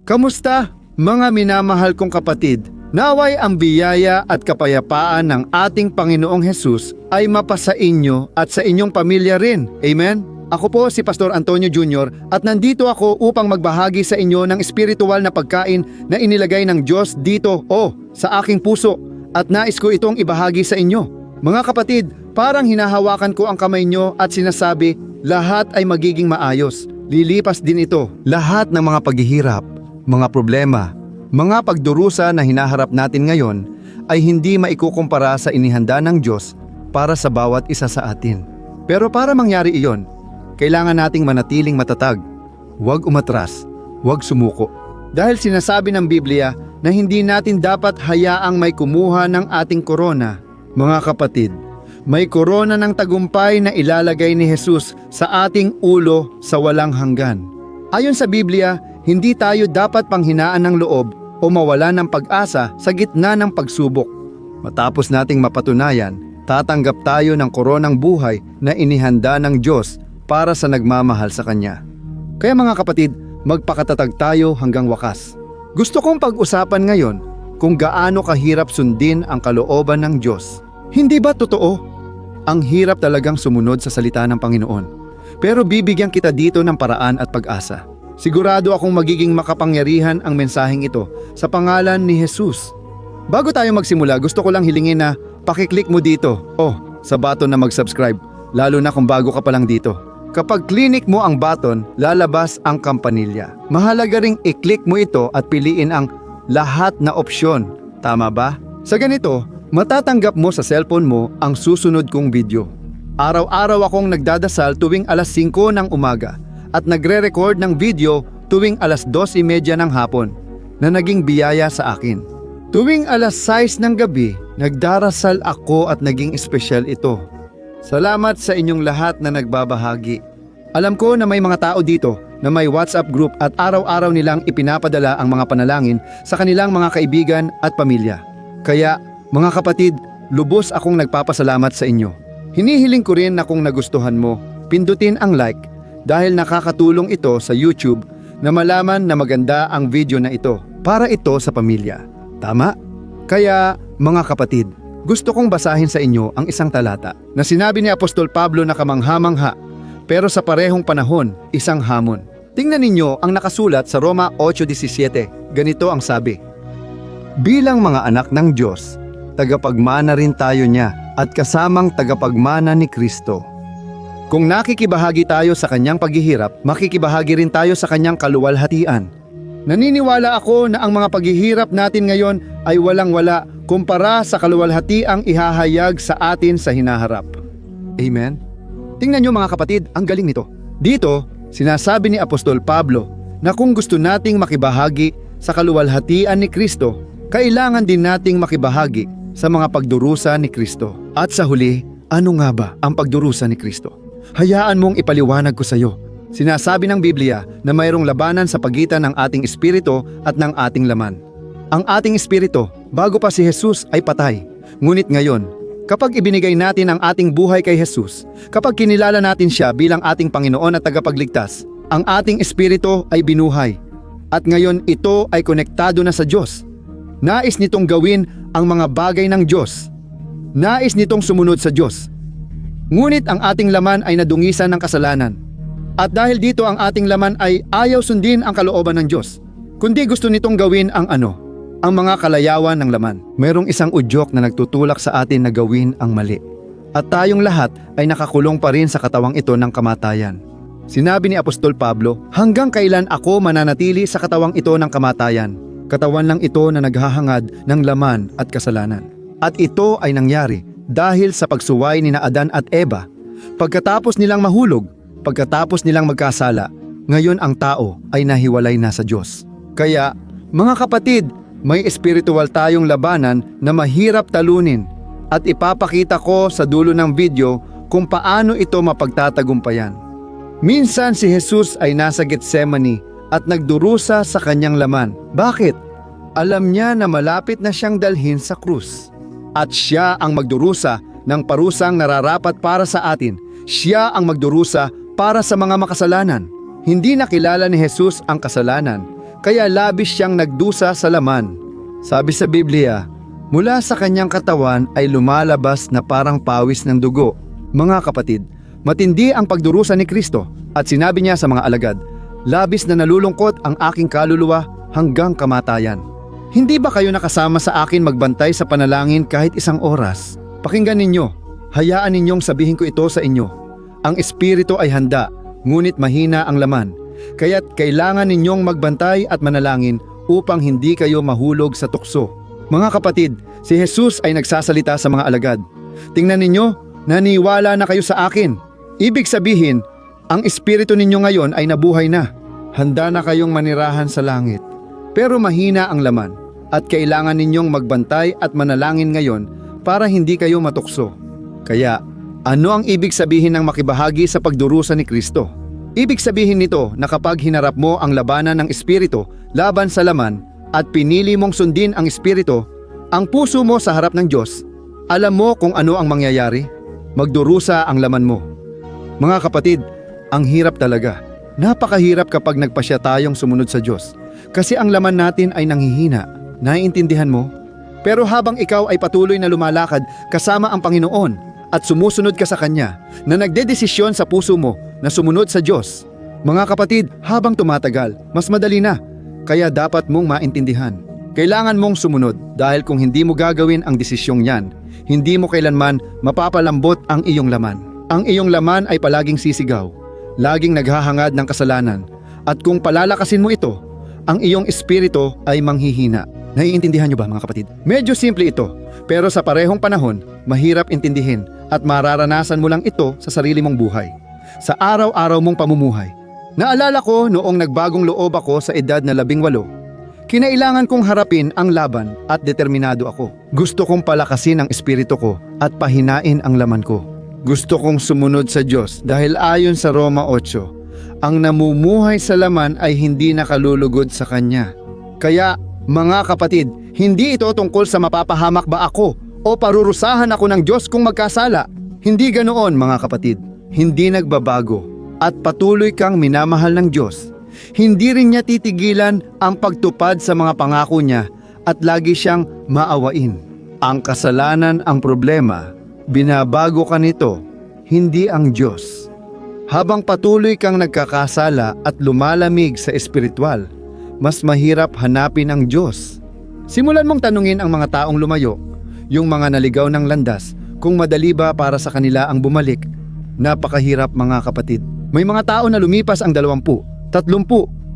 Kamusta, mga minamahal kong kapatid? Naway ang biyaya at kapayapaan ng ating Panginoong Hesus ay mapasa inyo at sa inyong pamilya rin. Amen? Ako po si Pastor Antonio Jr. at nandito ako upang magbahagi sa inyo ng espiritual na pagkain na inilagay ng Diyos dito sa aking puso at nais ko itong ibahagi sa inyo. Mga kapatid, parang hinahawakan ko ang kamay nyo at sinasabi, lahat ay magiging maayos. Lilipas din ito. Lahat ng mga paghihirap, mga problema, mga pagdurusa na hinaharap natin ngayon ay hindi maikukumpara sa inihanda ng Diyos para sa bawat isa sa atin. Pero para mangyari iyon, kailangan nating manatiling matatag. Huwag umatras, huwag sumuko. Dahil sinasabi ng Biblia na hindi natin dapat hayaang may kumuha ng ating korona. Mga kapatid, may korona ng tagumpay na ilalagay ni Jesus sa ating ulo sa walang hanggan. Ayon sa Biblia, hindi tayo dapat panghinaan ng loob o mawala ng pag-asa sa gitna ng pagsubok. Matapos nating mapatunayan, tatanggap tayo ng koronang buhay na inihanda ng Diyos para sa nagmamahal sa Kanya. Kaya mga kapatid, magpakatatag tayo hanggang wakas. Gusto kong pag-usapan ngayon kung gaano kahirap sundin ang kalooban ng Diyos. Hindi ba totoo? Ang hirap talagang sumunod sa salita ng Panginoon. Pero bibigyan kita dito ng paraan at pag-asa. Sigurado akong magiging makapangyarihan ang mensaheng ito sa pangalan ni Jesus. Bago tayo magsimula, gusto ko lang hilingin na pakiclick mo dito sa button na mag-subscribe, lalo na kung bago ka pa lang dito. Kapag clinic mo ang button, lalabas ang kampanilya. Mahalaga ring i-click mo ito at piliin ang lahat na opsyon. Tama ba? Sa ganito, matatanggap mo sa cellphone mo ang susunod kong video. Araw-araw akong nagdadasal tuwing alas 5 ng umaga at nagre-record ng video tuwing alas 2:30 ng hapon na naging biyaya sa akin. Tuwing alas 6 ng gabi, nagdarasal ako at naging espesyal ito. Salamat sa inyong lahat na nagbabahagi. Alam ko na may mga tao dito na may WhatsApp group at araw-araw nilang ipinapadala ang mga panalangin sa kanilang mga kaibigan at pamilya. Kaya, mga kapatid, lubos akong nagpapasalamat sa inyo. Hinihiling ko rin na kung nagustuhan mo, pindutin ang like dahil nakakatulong ito sa YouTube na malaman na maganda ang video na ito para ito sa pamilya. Tama? Kaya, mga kapatid, gusto kong basahin sa inyo ang isang talata na sinabi ni Apostol Pablo na kamangha-mangha pero sa parehong panahon, isang hamon. Tingnan ninyo ang nakasulat sa Roma 8:17. Ganito ang sabi, bilang mga anak ng Diyos, tagapagmana rin tayo niya at kasamang tagapagmana ni Kristo. Kung nakikibahagi tayo sa kanyang paghihirap, makikibahagi rin tayo sa kanyang kaluwalhatian. Naniniwala ako na ang mga paghihirap natin ngayon ay walang-wala kumpara sa kaluwalhatiang ihahayag sa atin sa hinaharap. Amen? Tingnan nyo mga kapatid, ang galing nito. Dito, sinasabi ni Apostol Pablo na kung gusto nating makibahagi sa kaluwalhatian ni Kristo, kailangan din nating makibahagi sa mga pagdurusa ni Kristo. At sa huli, ano nga ba ang pagdurusa ni Kristo? Hayaan mong ipaliwanag ko sa iyo. Sinasabi ng Biblia na mayroong labanan sa pagitan ng ating espiritu at ng ating laman. Ang ating espiritu, bago pa si Jesus ay patay. Ngunit ngayon, kapag ibinigay natin ang ating buhay kay Jesus, kapag kinilala natin siya bilang ating Panginoon at tagapagligtas, ang ating espiritu ay binuhay. At ngayon ito ay konektado na sa Diyos. Nais nitong gawin ang mga bagay ng Diyos. Nais nitong sumunod sa Diyos. Ngunit ang ating laman ay nadungisan ng kasalanan. At dahil dito ang ating laman ay ayaw sundin ang kalooban ng Diyos, kundi gusto nitong gawin ang mga kalayawan ng laman. Mayroong isang udyok na nagtutulak sa atin na gawin ang mali. At tayong lahat ay nakakulong pa rin sa katawang ito ng kamatayan. Sinabi ni Apostol Pablo, hanggang kailan ako mananatili sa katawang ito ng kamatayan? Katawan lang ito na naghahangad ng laman at kasalanan. At ito ay nangyari dahil sa pagsuway ni Adan at Eva. Pagkatapos nilang mahulog, pagkatapos nilang magkasala, ngayon ang tao ay nahiwalay na sa Diyos. Kaya, mga kapatid, may espiritual tayong labanan na mahirap talunin at ipapakita ko sa dulo ng video kung paano ito mapagtatagumpayan. Minsan si Jesus ay nasa Getsemani at nagdurusa sa kanyang laman. Bakit? Alam niya na malapit na siyang dalhin sa krus. At siya ang magdurusa ng parusang nararapat para sa atin. Siya ang magdurusa para sa mga makasalanan. Hindi nakilala ni Jesus ang kasalanan, kaya labis siyang nagdusa sa laman. Sabi sa Biblia, mula sa kanyang katawan ay lumalabas na parang pawis ng dugo. Mga kapatid, matindi ang pagdurusa ni Kristo at sinabi niya sa mga alagad, labis na nalulungkot ang aking kaluluwa hanggang kamatayan. Hindi ba kayo nakasama sa akin magbantay sa panalangin kahit isang oras? Pakinggan ninyo, hayaan ninyong sabihin ko ito sa inyo. Ang espiritu ay handa, ngunit mahina ang laman. Kaya't kailangan ninyong magbantay at manalangin upang hindi kayo mahulog sa tukso. Mga kapatid, si Jesus ay nagsasalita sa mga alagad. Tingnan ninyo, naniwala na kayo sa akin. Ibig sabihin, ang espiritu ninyo ngayon ay nabuhay na. Handa na kayong manirahan sa langit. Pero mahina ang laman at kailangan ninyong magbantay at manalangin ngayon para hindi kayo matukso. Kaya, ano ang ibig sabihin ng makibahagi sa pagdurusa ni Kristo? Ibig sabihin nito na kapag hinarap mo ang labanan ng espiritu laban sa laman at pinili mong sundin ang espiritu, ang puso mo sa harap ng Diyos, alam mo kung ano ang mangyayari? Magdurusa ang laman mo. Mga kapatid, ang hirap talaga. Napakahirap kapag nagpasya tayong sumunod sa Diyos. Kasi ang laman natin ay nanghihina. Naiintindihan mo? Pero habang ikaw ay patuloy na lumalakad kasama ang Panginoon at sumusunod ka sa Kanya, na nagdedesisyon sa puso mo na sumunod sa Diyos. Mga kapatid, habang tumatagal, mas madali na. Kaya dapat mong maintindihan. Kailangan mong sumunod dahil kung hindi mo gagawin ang desisyong yan, hindi mo kailanman mapapalambot ang iyong laman. Ang iyong laman ay palaging sisigaw, laging naghahangad ng kasalanan. At kung palalakasin mo ito, ang iyong espiritu ay manghihina. Naiintindihan niyo ba mga kapatid? Medyo simple ito, pero sa parehong panahon, mahirap intindihin at mararanasan mo lang ito sa sarili mong buhay. Sa araw-araw mong pamumuhay. Naalala ko noong nagbagong loob ako sa edad na 18, kinailangan kong harapin ang laban at determinado ako. Gusto kong palakasin ang espiritu ko at pahinain ang laman ko. Gusto kong sumunod sa Diyos dahil ayon sa Roma 8, ang namumuhay sa laman ay hindi nakalulugod sa Kanya. Kaya, mga kapatid, hindi ito tungkol sa mapapahamak ba ako o parurusahan ako ng Diyos kung magkasala. Hindi ganoon mga kapatid. Hindi nagbabago at patuloy kang minamahal ng Diyos. Hindi rin niya titigilan ang pagtupad sa mga pangako niya at lagi siyang maawain. Ang kasalanan ang problema, binabago ka nito, hindi ang Diyos. Habang patuloy kang nagkakasala at lumalamig sa espiritual, mas mahirap hanapin ang Diyos. Simulan mong tanungin ang mga taong lumayo, yung mga naligaw ng landas, kung madali ba para sa kanila ang bumalik. Napakahirap mga kapatid. May mga tao na lumipas ang 20, 30,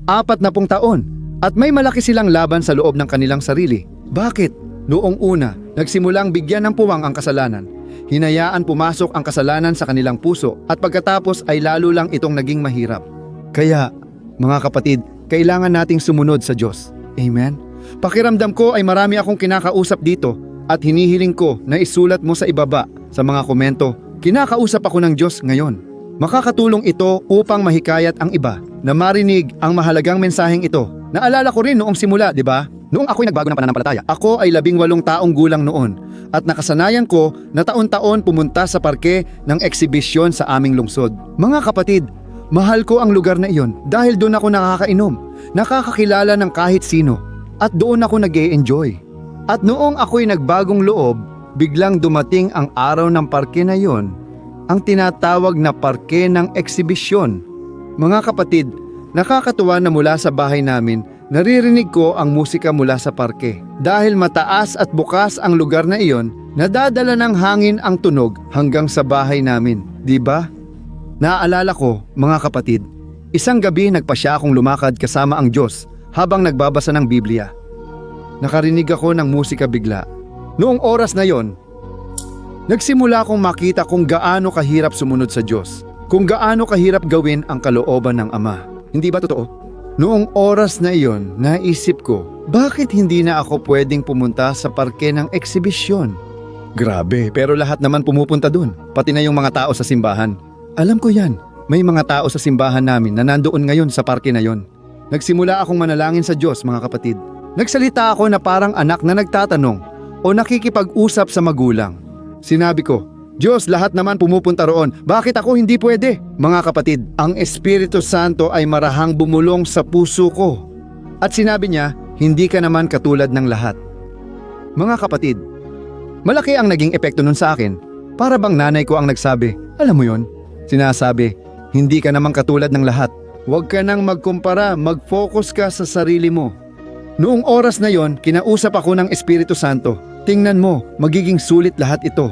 40 taon at may malaki silang laban sa loob ng kanilang sarili. Bakit? Noong una, nagsimulang bigyan ng puwang ang kasalanan. Hinayaan pumasok ang kasalanan sa kanilang puso at pagkatapos ay lalo lang itong naging mahirap. Kaya, mga kapatid, kailangan nating sumunod sa Diyos. Amen? Pakiramdam ko ay marami akong kinakausap dito at hinihiling ko na isulat mo sa ibaba sa mga komento. Kinakausap ako ng Diyos ngayon. Makakatulong ito upang mahikayat ang iba na marinig ang mahalagang mensaheng ito. Naalala ko rin noong simula, di ba? Noong ako'y nagbago ng pananampalataya, ako ay 18 taong gulang noon at nakasanayan ko na taon-taon pumunta sa parke ng eksibisyon sa aming lungsod. Mga kapatid, mahal ko ang lugar na iyon dahil doon ako nakakainom, nakakakilala ng kahit sino at doon ako nag-e-enjoy. At noong ako'y nagbagong loob, biglang dumating ang araw ng parke na iyon, ang tinatawag na parke ng eksibisyon. Mga kapatid, nakakatuwa na mula sa bahay namin, naririnig ko ang musika mula sa parke. Dahil mataas at bukas ang lugar na iyon, nadadala ng hangin ang tunog hanggang sa bahay namin. Di ba? Naaalala ko, mga kapatid, isang gabi nagpasya akong lumakad kasama ang Diyos habang nagbabasa ng Biblia. Nakarinig ako ng musika bigla. Noong oras na yon, nagsimula akong makita kung gaano kahirap sumunod sa Diyos. Kung gaano kahirap gawin ang kalooban ng Ama. Hindi ba totoo? Noong oras na iyon, naisip ko, bakit hindi na ako pwedeng pumunta sa parke ng eksibisyon? Grabe, pero lahat naman pumupunta dun, pati na yung mga tao sa simbahan. Alam ko yan, may mga tao sa simbahan namin na nandoon ngayon sa parke na yon. Nagsimula akong manalangin sa Diyos, mga kapatid. Nagsalita ako na parang anak na nagtatanong o nakikipag-usap sa magulang. Sinabi ko, Diyos, lahat naman pumupunta roon. Bakit ako hindi pwede? Mga kapatid, ang Espiritu Santo ay marahang bumulong sa puso ko. At sinabi niya, hindi ka naman katulad ng lahat. Mga kapatid, malaki ang naging epekto nun sa akin. Para bang nanay ko ang nagsabi, alam mo yon? Sinasabi, hindi ka naman katulad ng lahat. Huwag ka nang magkumpara, mag-focus ka sa sarili mo. Noong oras na yon, kinausap ako ng Espiritu Santo. Tingnan mo, magiging sulit lahat ito.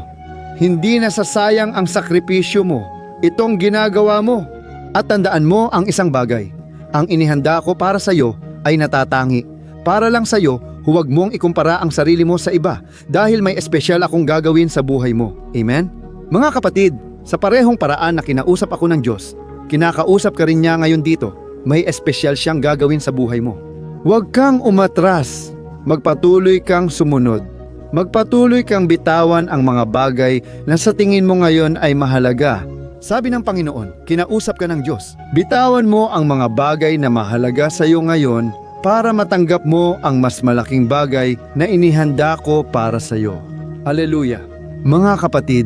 Hindi nasasayang ang sakripisyo mo. Itong ginagawa mo. At tandaan mo ang isang bagay. Ang inihanda ko para sa iyo ay natatangi. Para lang sa iyo, huwag mong ikumpara ang sarili mo sa iba dahil may espesyal akong gagawin sa buhay mo. Amen? Mga kapatid, sa parehong paraan na kinausap ako ng Diyos, kinakausap ka rin niya ngayon dito. May espesyal siyang gagawin sa buhay mo. Huwag kang umatras. Magpatuloy kang sumunod. Magpatuloy kang bitawan ang mga bagay na sa tingin mo ngayon ay mahalaga. Sabi ng Panginoon, kinausap ka ng Diyos. Bitawan mo ang mga bagay na mahalaga sa iyo ngayon para matanggap mo ang mas malaking bagay na inihanda ko para sa iyo. Haleluya! Mga kapatid,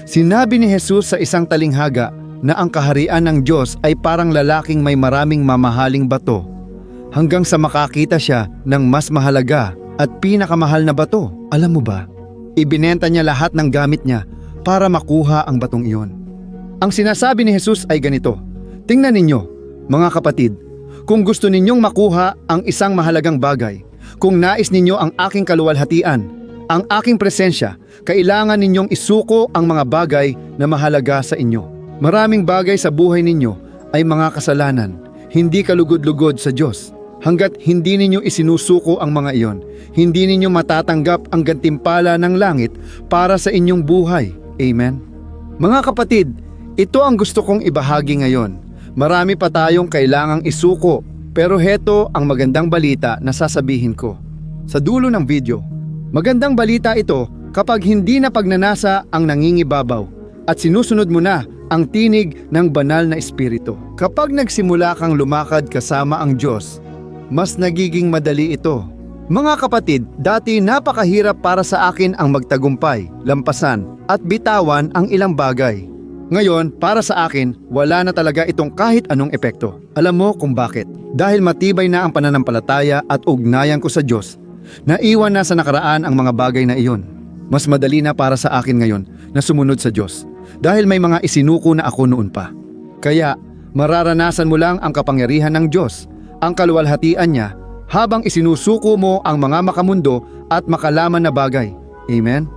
sinabi ni Jesus sa isang talinghaga na ang kaharian ng Diyos ay parang lalaking may maraming mamahaling bato hanggang sa makakita siya ng mas mahalaga at pinakamahal na bato. Alam mo ba, ibinenta niya lahat ng gamit niya para makuha ang batong iyon. Ang sinasabi ni Jesus ay ganito, tingnan ninyo, mga kapatid, kung gusto ninyong makuha ang isang mahalagang bagay, kung nais ninyo ang aking kaluwalhatian, ang aking presensya, kailangan ninyong isuko ang mga bagay na mahalaga sa inyo. Maraming bagay sa buhay ninyo ay mga kasalanan, hindi kalugod-lugod sa Diyos. Hanggat hindi ninyo isinusuko ang mga iyon, hindi ninyo matatanggap ang gantimpala ng langit para sa inyong buhay. Amen? Mga kapatid, ito ang gusto kong ibahagi ngayon. Marami pa tayong kailangang isuko, pero heto ang magandang balita na sasabihin ko. Sa dulo ng video, magandang balita ito kapag hindi na pagnanasa ang nangingibabaw at sinusunod mo na ang tinig ng banal na espiritu. Kapag nagsimula kang lumakad kasama ang Diyos, mas nagiging madali ito. Mga kapatid, dati napakahirap para sa akin ang magtagumpay, lampasan, at bitawan ang ilang bagay. Ngayon, para sa akin, wala na talaga itong kahit anong epekto. Alam mo kung bakit? Dahil matibay na ang pananampalataya at ugnayan ko sa Diyos. Naiwan na sa nakaraan ang mga bagay na iyon. Mas madali na para sa akin ngayon na sumunod sa Diyos. Dahil may mga isinuko na ako noon pa. Kaya, mararanasan mo lang ang kapangyarihan ng Diyos, ang kaluwalhatian niya, habang isinusuko mo ang mga makamundo at makalaman na bagay. Amen?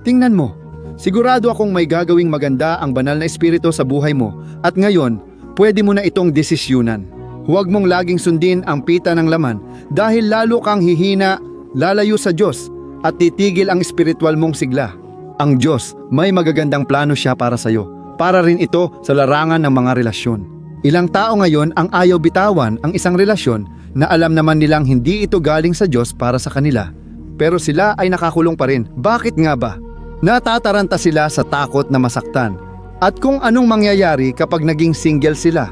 Tingnan mo, sigurado akong may gagawing maganda ang banal na espiritu sa buhay mo at ngayon, pwede mo na itong desisyunan. Huwag mong laging sundin ang pita ng laman dahil lalo kang hihina, lalayo sa Diyos at titigil ang espiritual mong sigla. Ang Diyos, may magagandang plano siya para sa iyo. Para rin ito sa larangan ng mga relasyon. Ilang tao ngayon ang ayaw bitawan ang isang relasyon na alam naman nilang hindi ito galing sa Diyos para sa kanila. Pero sila ay nakakulong pa rin. Bakit nga ba? Natataranta sila sa takot na masaktan. At kung anong mangyayari kapag naging single sila.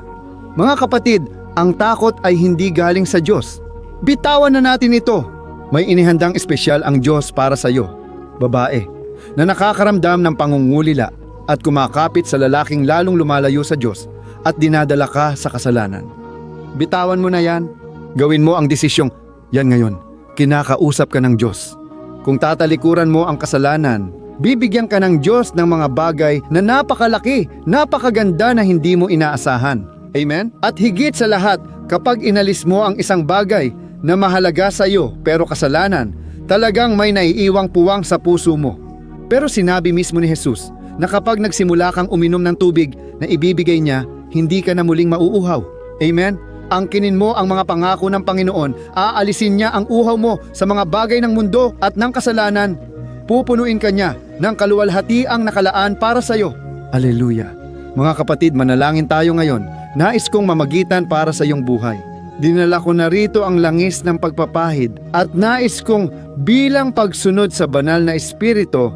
Mga kapatid, ang takot ay hindi galing sa Diyos. Bitawan na natin ito. May inihandang espesyal ang Diyos para sa iyo, babae, na nakakaramdam ng pangungulila at kumakapit sa lalaking lalong lumalayo sa Diyos at dinadala ka sa kasalanan. Bitawan mo na yan. Gawin mo ang desisyong, yan ngayon, kinakausap ka ng Diyos. Kung tatalikuran mo ang kasalanan, bibigyan ka ng Diyos ng mga bagay na napakalaki, napakaganda na hindi mo inaasahan. Amen? At higit sa lahat, kapag inalis mo ang isang bagay na mahalaga sa iyo pero kasalanan, talagang may naiiwang puwang sa puso mo. Pero sinabi mismo ni Jesus na kapag nagsimula kang uminom ng tubig na ibibigay niya, hindi ka na muling mauuhaw. Amen? Angkinin mo ang mga pangako ng Panginoon, aalisin niya ang uhaw mo sa mga bagay ng mundo at ng kasalanan. Pupunuin ka niya ng kaluwalhatiang nakalaan para sa iyo. Aleluya! Mga kapatid, manalangin tayo ngayon. Nais kong mamagitan para sa iyong buhay. Dinala ko na rito ang langis ng pagpapahid at nais kong bilang pagsunod sa banal na espiritu.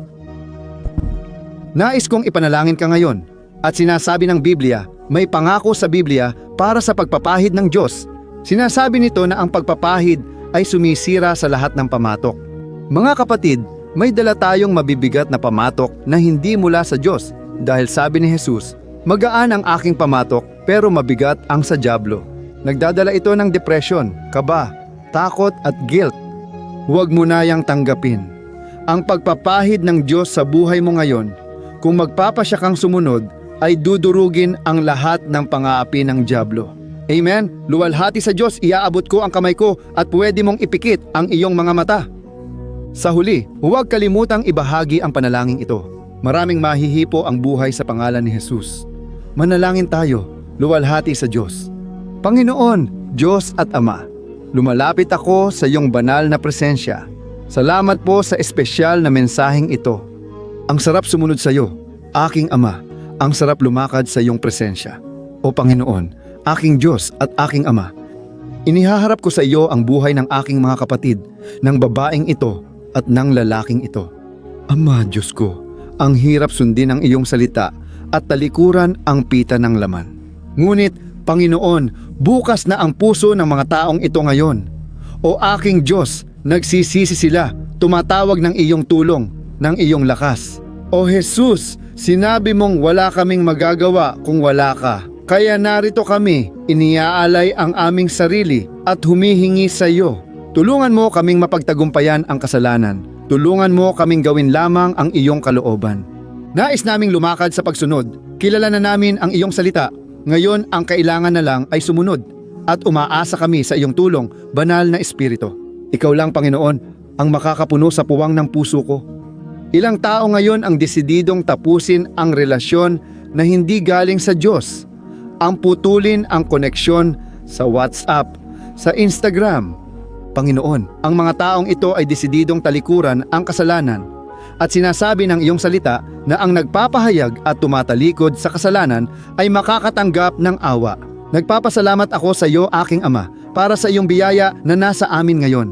Nais kong ipanalangin ka ngayon. At sinasabi ng Biblia, may pangako sa Biblia para sa pagpapahid ng Diyos. Sinasabi nito na ang pagpapahid ay sumisira sa lahat ng pamatok. Mga kapatid, may dala tayong mabibigat na pamatok na hindi mula sa Diyos. Dahil sabi ni Jesus, magaan ang aking pamatok pero mabigat ang sa dyablo. Nagdadala ito ng depresyon, kaba, takot at guilt. Huwag mo na yang tanggapin. Ang pagpapahid ng Diyos sa buhay mo ngayon, kung magpapasya kang sumunod, ay dudurugin ang lahat ng pang-aapi ng dyablo. Amen? Luwalhati sa Diyos, iaabot ko ang kamay ko at pwede mong ipikit ang iyong mga mata. Sa huli, huwag kalimutang ibahagi ang panalangin ito. Maraming mahihipo ang buhay sa pangalan ni Jesus. Manalangin tayo, luwalhati sa Diyos. Panginoon, Diyos at Ama, lumalapit ako sa iyong banal na presensya. Salamat po sa espesyal na mensaheng ito. Ang sarap sumunod sa iyo, aking Ama. Ang sarap lumakad sa iyong presensya. O Panginoon, aking Diyos at aking Ama, inihaharap ko sa iyo ang buhay ng aking mga kapatid, ng babaeng ito at ng lalaking ito. Ama, Diyos ko, ang hirap sundin ang iyong salita at talikuran ang pita ng laman. Ngunit, Panginoon, bukas na ang puso ng mga taong ito ngayon. O aking Diyos, nagsisisi sila, tumatawag ng iyong tulong, ng iyong lakas. O Jesus, sinabi mong wala kaming magagawa kung wala ka. Kaya narito kami, iniaalay ang aming sarili at humihingi sa iyo. Tulungan mo kaming mapagtagumpayan ang kasalanan. Tulungan mo kaming gawin lamang ang iyong kalooban. Nais naming lumakad sa pagsunod. Kilala na namin ang iyong salita. Ngayon ang kailangan na lang ay sumunod. At umaasa kami sa iyong tulong, banal na Espiritu. Ikaw lang, Panginoon, ang makakapuno sa puwang ng puso ko. Ilang tao ngayon ang desididong tapusin ang relasyon na hindi galing sa Diyos. Ang putulin ang koneksyon sa WhatsApp, sa Instagram. Panginoon, ang mga taong ito ay desididong talikuran ang kasalanan at sinasabi ng iyong salita na ang nagpapahayag at tumatalikod sa kasalanan ay makakatanggap ng awa. Nagpapasalamat ako sa iyo, aking Ama, para sa iyong biyaya na nasa amin ngayon.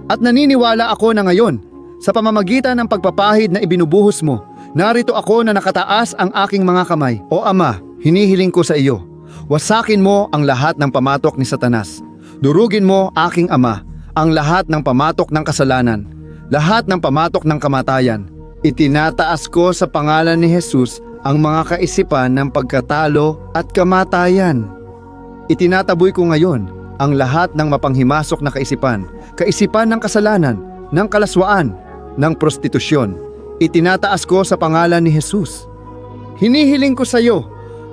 At naniniwala ako na ngayon, sa pamamagitan ng pagpapahid na ibinubuhos mo, narito ako na nakataas ang aking mga kamay. O Ama, hinihiling ko sa iyo, wasakin mo ang lahat ng pamatok ni Satanas. Durugin mo, aking Ama, ang lahat ng pamatok ng kasalanan, lahat ng pamatok ng kamatayan. Itinataas ko sa pangalan ni Jesus ang mga kaisipan ng pagkatalo at kamatayan. Itinataboy ko ngayon ang lahat ng mapanghimasok na kaisipan, kaisipan ng kasalanan, ng kalaswaan, ng prostitusyon. Itinataas ko sa pangalan ni Jesus. Hinihiling ko sa iyo,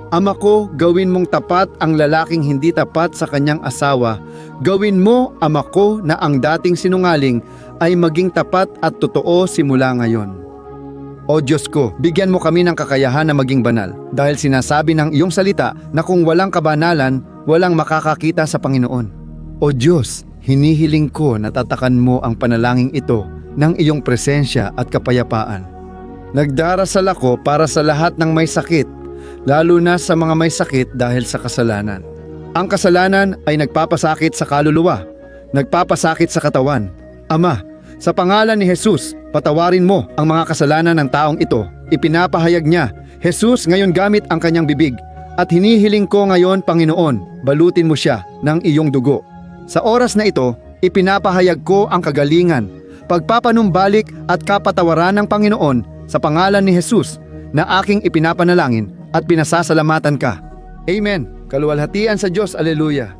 Ama ko, gawin mong tapat ang lalaking hindi tapat sa kanyang asawa. Gawin mo, Ama ko, na ang dating sinungaling ay maging tapat at totoo simula ngayon. O Diyos ko, bigyan mo kami ng kakayahan na maging banal dahil sinasabi ng iyong salita na kung walang kabanalan, walang makakakita sa Panginoon. O Diyos, hinihiling ko na tatakan mo ang panalangin ito ng iyong presensya at kapayapaan. Nagdarasal ako para sa lahat ng may sakit, lalo na sa mga may sakit dahil sa kasalanan. Ang kasalanan ay nagpapasakit sa kaluluwa, nagpapasakit sa katawan. Ama, sa pangalan ni Jesus, patawarin mo ang mga kasalanan ng taong ito. Ipinapahayag niya, Jesus, ngayon gamit ang kanyang bibig. At hinihiling ko ngayon, Panginoon, balutin mo siya ng iyong dugo. Sa oras na ito, ipinapahayag ko ang kagalingan, pagpapanumbalik at kapatawaran ng Panginoon sa pangalan ni Jesus na aking ipinapanalangin at pinasasalamatan ka. Amen. Kaluwalhatian sa Diyos. Aleluya.